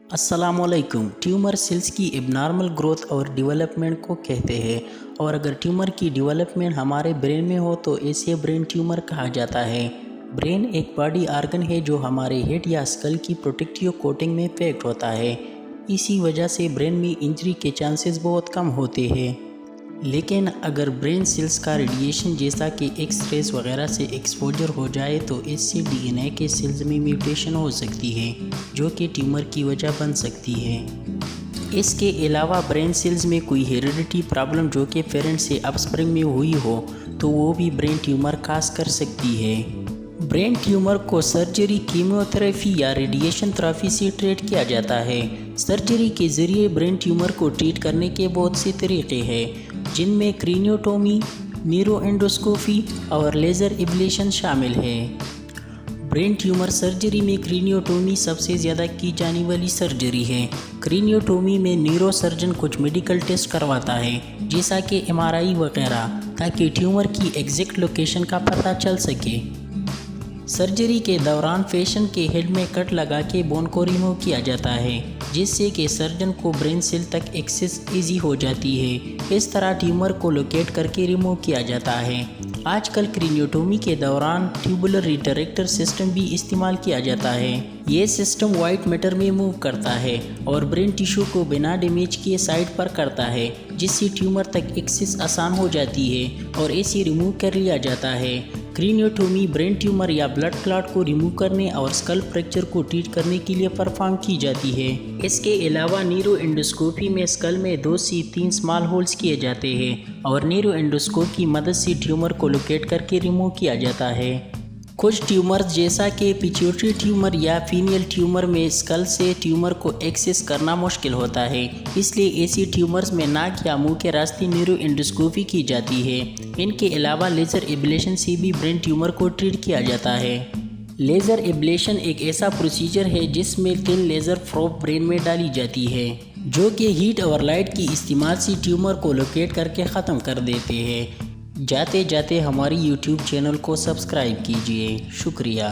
अस्सलामुअलैकुम। Tumour cells की abnormal growth और डेवलपमेंट को कहते हैं, और अगर ट्यूमर की डेवलपमेंट हमारे ब्रेन में हो तो इसे ब्रेन ट्यूमर कहा जाता है। ब्रेन एक बॉडी आर्गन है जो हमारे हेड या स्कल की प्रोटेक्टिव कोटिंग में पैक्ड होता है। इसी वजह से ब्रेन में इंजरी के चांसेस बहुत कम होते हैं। लेकिन अगर ब्रेन सेल्स का रेडिएशन जैसा कि एक्स-रेज वगैरह से एक्सपोजर हो जाए तो इससे डीएनए के सेल्स में म्यूटेशन हो सकती है, जो कि ट्यूमर की वजह बन सकती है। इसके अलावा ब्रेन सेल्स में कोई हेरिडिटी प्रॉब्लम जो कि पेरेंट से अपस्प्रिंग में हुई हो तो वो भी ब्रेन ट्यूमर काज कर सकती है। ब्रेन ट्यूमर को सर्जरी, कीमोथेरेपी या रेडिएशन थेरेपी से ट्रीट किया जाता है। सर्जरी के ज़रिए ब्रेन ट्यूमर को ट्रीट करने के बहुत से तरीक़े हैं, जिनमें क्रेनियोटोमी, न्यूरोएंडोस्कोपी और लेज़र एब्लेशन शामिल है। ब्रेन ट्यूमर सर्जरी में क्रेनियोटोमी सबसे ज़्यादा की जाने वाली सर्जरी है। क्रेनियोटोमी में न्यूरो सर्जन कुछ मेडिकल टेस्ट करवाता है, जैसा कि MRI वगैरह, ताकि ट्यूमर की एग्जैक्ट लोकेशन का पता चल सके। सर्जरी के दौरान पेशेंट के हेड में कट लगा के बोन को रिमूव किया जाता है, जिससे कि सर्जन को ब्रेन सेल तक एक्सेस इजी हो जाती है। इस तरह ट्यूमर को लोकेट करके रिमूव किया जाता है। आजकल क्रेनियोटोमी के दौरान ट्यूबुलर रिट्रैक्टर सिस्टम भी इस्तेमाल किया जाता है। ये सिस्टम वाइट मैटर में मूव करता है और ब्रेन टिश्यू को बिना डैमेज किए साइड पर करता है, जिससे ट्यूमर तक एक्सेस आसान हो जाती है और इसे रिमूव कर लिया जाता है। क्रेनियोटोमी ब्रेन ट्यूमर या ब्लड क्लॉट को रिमूव करने और स्कल फ्रैक्चर को ट्रीट करने के लिए परफॉर्म की जाती है। इसके अलावा न्यूरोएंडोस्कोपी में स्कल में 2 से 3 स्मॉल होल्स किए जाते हैं और न्यूरोएंडोस्कोप की मदद से ट्यूमर को लोकेट करके रिमूव किया जाता है। कुछ ट्यूमर्स जैसा कि पिट्यूटरी ट्यूमर या फीनियल ट्यूमर में स्कल से ट्यूमर को एक्सेस करना मुश्किल होता है, इसलिए ऐसी ट्यूमर्स में नाक या मुंह के रास्ते न्यूरोएंडोस्कोपी की जाती है। इनके अलावा लेज़र एब्लेशन से भी ब्रेन ट्यूमर को ट्रीट किया जाता है। लेज़र एब्लेशन एक ऐसा प्रोसीजर है जिसमें थिन लेज़र प्रोब ब्रेन में डाली जाती है, जो कि हीट और लाइट की इस्तेमाल से ट्यूमर को लोकेट करके ख़त्म कर देते हैं। जाते जाते हमारी YouTube चैनल को सब्सक्राइब कीजिए। शुक्रिया।